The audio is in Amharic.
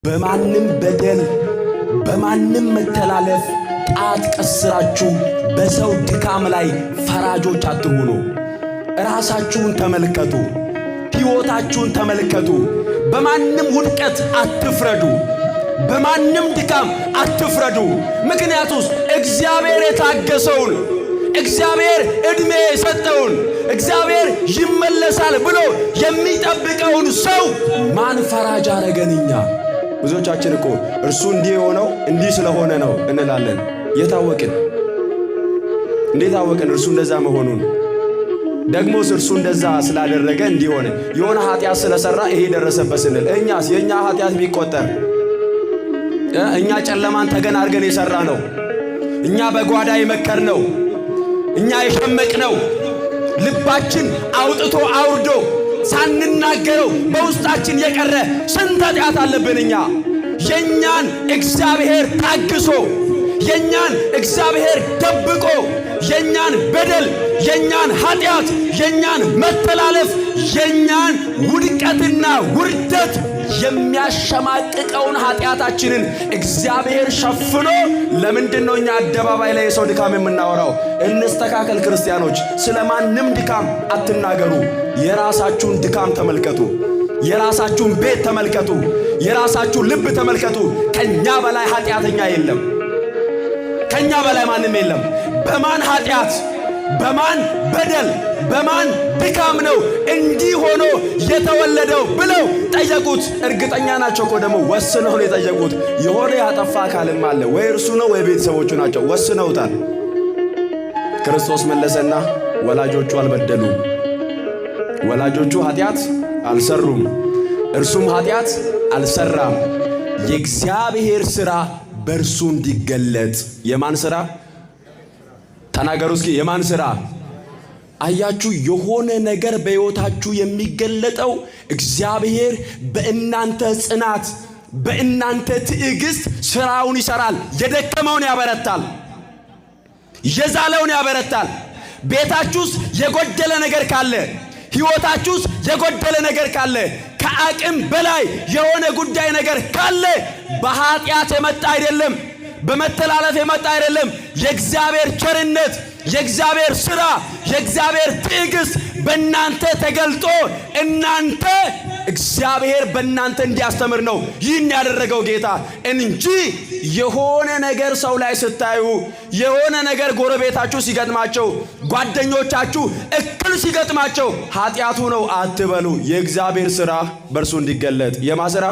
በማንም በደል በማንም መተላለፍ ጣት ቀስራችሁ በሰው ድካም ላይ ፈራጆች አትሁኑ። ራሳችሁን ተመልከቱ፣ ሕይወታችሁን ተመልከቱ። በማንም ውድቀት አትፍረዱ፣ በማንም ድካም አትፍረዱ። ምክንያቱስ እግዚአብሔር የታገሰውን እግዚአብሔር ዕድሜ የሰጠውን እግዚአብሔር ይመለሳል ብሎ የሚጠብቀውን ሰው ማን ፈራጅ አረገንኛ? ብዙዎቻችን እኮ እርሱ እንዲህ የሆነው እንዲህ ስለሆነ ነው እንላለን። የታወቅን እንዴት ታወቅን እርሱ እንደዛ መሆኑን? ደግሞስ እርሱ እንደዛ ስላደረገ እንዲሆነ የሆነ ኃጢአት ስለሰራ ይሄ ደረሰበት ስንል እኛስ የኛ ኃጢአት ቢቆጠር እኛ ጨለማን ተገን አድርገን የሰራ ነው፣ እኛ በጓዳ የመከር ነው፣ እኛ የሸመቅ ነው፣ ልባችን አውጥቶ አውርዶ ሳንናገረው በውስጣችን የቀረ ስንት ኃጢአት አለብን እኛ። የኛን እግዚአብሔር ታግሶ የኛን እግዚአብሔር ደብቆ የኛን በደል የኛን ኃጢአት የኛን መተላለፍ የኛን ውድቀትና ውርደት የሚያሸማቅቀውን ኃጢአታችንን እግዚአብሔር ሸፍኖ ለምንድነው እኛ አደባባይ ላይ የሰው ድካም የምናወራው? እንስተካከል ክርስቲያኖች። ስለማንም ድካም አትናገሩ። የራሳችሁን ድካም ተመልከቱ። የራሳችሁን ቤት ተመልከቱ። የራሳችሁን ልብ ተመልከቱ። ከኛ በላይ ኃጢአተኛ የለም። ከኛ በላይ ማንም የለም። በማን ኃጢአት በማን በደል በማን ድካም ነው እንዲህ ሆኖ የተወለደው ብለው ጠየቁት። እርግጠኛ ናቸው እኮ ደግሞ ወስነው ነው የጠየቁት። የሆነ ያጠፋ አካልም አለ፣ ወይ እርሱ ነው ወይ ቤተሰቦቹ ናቸው። ወስነውታል። ክርስቶስ መለሰና ወላጆቹ አልበደሉም፣ ወላጆቹ ኃጢአት አልሰሩም፣ እርሱም ኃጢአት አልሰራም። የእግዚአብሔር ሥራ በእርሱ እንዲገለጥ። የማን ሥራ ተናገሩ እስኪ? የማን ሥራ? አያችሁ፣ የሆነ ነገር በሕይወታችሁ የሚገለጠው እግዚአብሔር በእናንተ ጽናት በእናንተ ትዕግስት ሥራውን ይሠራል። የደከመውን ያበረታል፣ የዛለውን ያበረታል። ቤታችሁስ የጎደለ ነገር ካለ፣ ሕይወታችሁስ የጎደለ ነገር ካለ፣ ከአቅም በላይ የሆነ ጉዳይ ነገር ካለ በኃጢአት የመጣ አይደለም፣ በመተላለፍ የመጣ አይደለም። የእግዚአብሔር ቸርነት፣ የእግዚአብሔር ሥራ፣ የእግዚአብሔር ትዕግስት በእናንተ ተገልጦ እናንተ እግዚአብሔር በእናንተ እንዲያስተምር ነው ይህን ያደረገው ጌታ እንጂ የሆነ ነገር ሰው ላይ ስታዩ፣ የሆነ ነገር ጎረቤታችሁ ሲገጥማቸው፣ ጓደኞቻችሁ እክል ሲገጥማቸው ኃጢአቱ ነው አትበሉ። የእግዚአብሔር ሥራ በእርሱ እንዲገለጥ። የማ ሥራ?